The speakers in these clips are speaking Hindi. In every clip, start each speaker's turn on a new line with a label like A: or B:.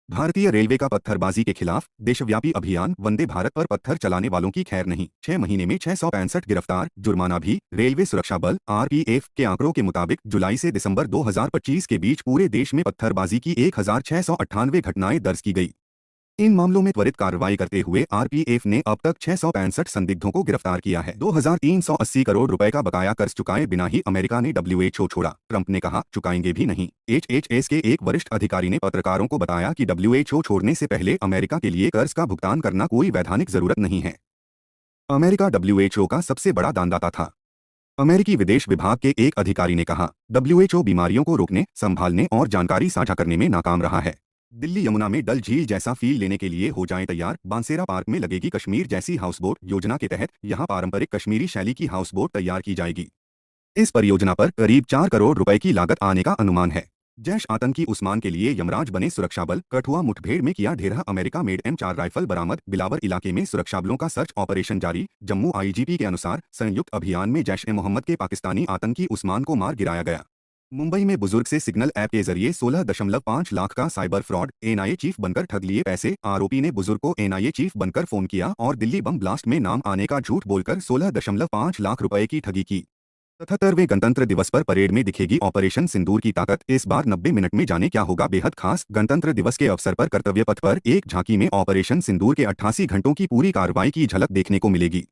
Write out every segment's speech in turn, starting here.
A: भारतीय रेलवे का पत्थरबाजी के खिलाफ देशव्यापी अभियान वंदे भारत पर पत्थर चलाने वालों की खैर नहीं। 6 महीने में 665 गिरफ्तार, जुर्माना भी। रेलवे सुरक्षा बल आरपीएफ के आंकड़ों के मुताबिक जुलाई से दिसंबर 2025 के बीच पूरे देश में पत्थरबाजी की 1698 घटनाएं दर्ज की गई। इन मामलों में त्वरित कार्रवाई करते हुए आरपीएफ ने अब तक 665 संदिग्धों को गिरफ्तार किया है। 2380 करोड़ रुपए का बकाया कर्ज चुकाए बिना ही अमेरिका ने डब्ल्यूएचओ छोड़ा। ट्रंप ने कहा, चुकाएंगे भी नहीं। एचएचएस के एक वरिष्ठ अधिकारी ने पत्रकारों को बताया कि डब्ल्यूएचओ छोड़ने से पहले अमेरिका के लिए कर्ज का भुगतान करना कोई वैधानिक जरूरत नहीं है। अमेरिका डब्ल्यूएचओ का सबसे बड़ा दानदाता था। अमेरिकी विदेश विभाग के एक अधिकारी ने कहा, डब्ल्यूएचओ बीमारियों को रोकने, संभालने और जानकारी साझा करने में नाकाम रहा है। दिल्ली यमुना में डल झील जैसा फील लेने के लिए हो जाएं तैयार। बांसेरा पार्क में लगेगी कश्मीर जैसी हाउसबोट योजना के तहत यहां पारंपरिक कश्मीरी शैली की हाउसबोट तैयार की जाएगी। इस परियोजना पर करीब 4 करोड़ रुपए की लागत आने का अनुमान है। जैश आतंकी उस्मान के लिए यमराज बने सुरक्षा बल। कठुआ मुठभेड़ में किया ढेरा अमेरिका मेड M4 राइफल बरामद। बिलावर इलाके में सुरक्षा बलों का सर्च ऑपरेशन जारी। जम्मू आईजीपी के अनुसार संयुक्त अभियान में जैश-ए-मोहम्मद के पाकिस्तानी आतंकी उस्मान को मार गिराया गया। मुंबई में बुजुर्ग से सिग्नल ऐप के जरिए 16.5 लाख का साइबर फ्रॉड। एनआईए चीफ बनकर ठग लिए पैसे। आरोपी ने बुजुर्ग को एनआईए चीफ बनकर फोन किया और दिल्ली बम ब्लास्ट में नाम आने का झूठ बोलकर 16.5 लाख रुपए की ठगी की। 77वें गणतंत्र दिवस पर परेड में दिखेगी ऑपरेशन सिंदूर की ताकत। इस बार 90 मिनट में जाने क्या होगा बेहद खास। गणतंत्र दिवस के अवसर पर कर्तव्य पथ पर एक झांकी में ऑपरेशन सिंदूर के 88 घंटों की पूरी कार्रवाई की झलक देखने को मिलेगी।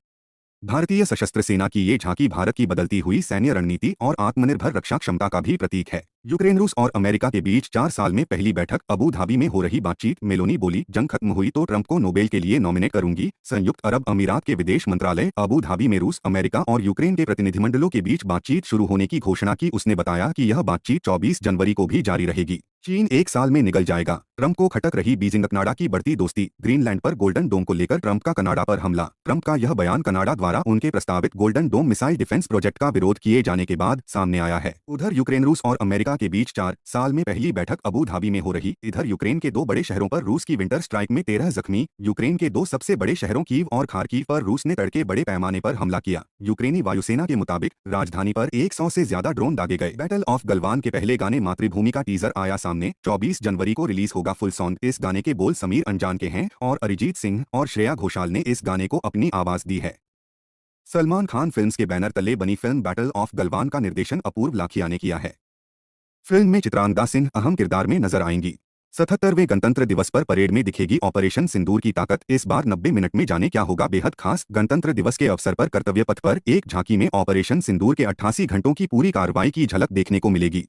A: भारतीय सशस्त्र सेना की ये झांकी भारत की बदलती हुई सैन्य रणनीति और आत्मनिर्भर रक्षा क्षमता का भी प्रतीक है। यूक्रेन, रूस और अमेरिका के बीच 4 साल में पहली बैठक। अबू धाबी में हो रही बातचीत। मेलोनी बोली, जंग खत्म हुई तो ट्रंप को नोबेल के लिए नॉमिनेट करूंगी। संयुक्त अरब अमीरात के विदेश मंत्रालय। अबू धाबी में रूस, अमेरिका और यूक्रेन के प्रतिनिधिमंडलों के बीच बातचीत शुरू होने की घोषणा की। उसने बताया कि यह बातचीत 24 जनवरी को भी जारी रहेगी। चीन 1 साल में निगल जाएगा। ट्रंप को खटक रही बीजिंग, कनाडा की बढ़ती दोस्ती। ग्रीनलैंड पर गोल्डन डोम को लेकर ट्रंप का कनाडा पर हमला। ट्रंप का यह बयान कनाडा द्वारा उनके प्रस्तावित golden dome missile defence project का विरोध किए जाने के बाद सामने आया है। उधर यूक्रेन, रूस और अमेरिका के बीच 4 साल में पहली बैठक अबू धाबी में हो रही। इधर यूक्रेन के 2 बड़े शहरों पर रूस की विंटर स्ट्राइक में 13 जख्मी। यूक्रेन के 2 सबसे बड़े शहरों कीव और खार्किव पर रूस ने तड़के बड़े पैमाने पर हमला किया। यूक्रेनी वायुसेना के मुताबिक राजधानी पर 100 से ज्यादा ड्रोन दागे गए। बैटल ऑफ गलवान के पहले गाने मातृभूमि का टीजर आया सामने। 24 जनवरी को रिलीज होगा फुल सॉन्ग। इस गाने के बोल समीर अंजान के हैं और अरिजीत सिंह और श्रेया घोषाल ने इस गाने को अपनी आवाज दी है। सलमान खान फिल्म्स के बैनर तले बनी फिल्म बैटल ऑफ गलवान का निर्देशन अपूर्व लाखिया ने किया है। फिल्म में चित्रांगदा सिंह अहम किरदार में नजर आएंगी। 77वें गणतंत्र दिवस पर परेड में दिखेगी ऑपरेशन सिंदूर की ताकत। इस बार 90 मिनट में जाने क्या होगा बेहद खास। गणतंत्र दिवस के अवसर पर कर्तव्य पथ पर एक झांकी में ऑपरेशन सिंदूर के 88 घंटों की पूरी कार्रवाई की झलक देखने को मिलेगी।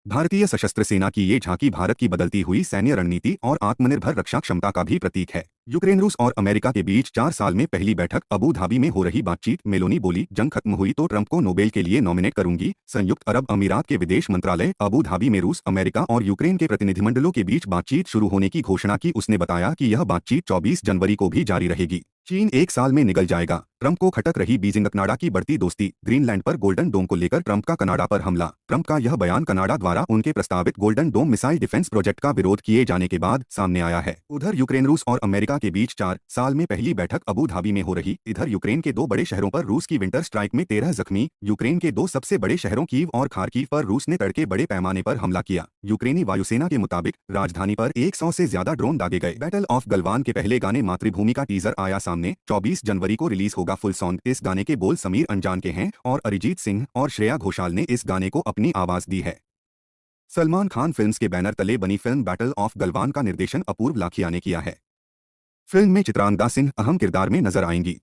A: भारतीय सशस्त्र सेना की ये झांकी भारत की बदलती हुई सैन्य रणनीति और आत्मनिर्भर रक्षा क्षमता का भी प्रतीक है। यूक्रेन, रूस और अमेरिका के बीच 4 साल में पहली बैठक। अबू धाबी में हो रही बातचीत। मेलोनी बोली, जंग खत्म हुई तो ट्रंप को नोबेल के लिए नॉमिनेट करूंगी। संयुक्त अरब अमीरात के विदेश मंत्रालय। अबू धाबी में रूस, अमेरिका और यूक्रेन के प्रतिनिधिमंडलों के बीच बातचीत शुरू होने की घोषणा की। उसने बताया कि यह बातचीत 24 जनवरी को भी जारी रहेगी। चीन 1 साल में निगल जाएगा। ट्रंप को खटक रही बीजिंग, कनाडा की बढ़ती दोस्ती। ग्रीनलैंड पर गोल्डन डोम को लेकर ट्रंप का कनाडा पर हमला। ट्रंप का यह बयान कनाडा द्वारा उनके प्रस्तावित golden dome missile defence project का विरोध किए जाने के बाद सामने आया है। उधर यूक्रेन, रूस और अमेरिका के बीच 4 साल में पहली बैठक अबू धाबी में हो रही। इधर यूक्रेन के 2 बड़े शहरों पर रूस की विंटर स्ट्राइक में 13 जख्मी। यूक्रेन के 2 सबसे बड़े शहरों कीव और खार्किव पर रूस ने तड़के बड़े पैमाने पर हमला किया। यूक्रेनी वायुसेना के मुताबिक राजधानी पर 100 से ज्यादा ड्रोन दागे गए। बैटल ऑफ गलवान के पहले गाने मातृभूमि का टीजर आया सामने। 24 जनवरी को रिलीज होगा फुल सॉन्ग। इस गाने के बोल समीर अंजान के हैं और अरिजीत सिंह और श्रेया घोषाल ने इस गाने को अपनी आवाज दी है। सलमान खान फिल्म्स के बैनर तले बनी फिल्म बैटल ऑफ गलवान का निर्देशन अपूर्व लाखिया ने किया है। फिल्म में चित्रांगदा सिंह अहम किरदार में नजर आएंगी।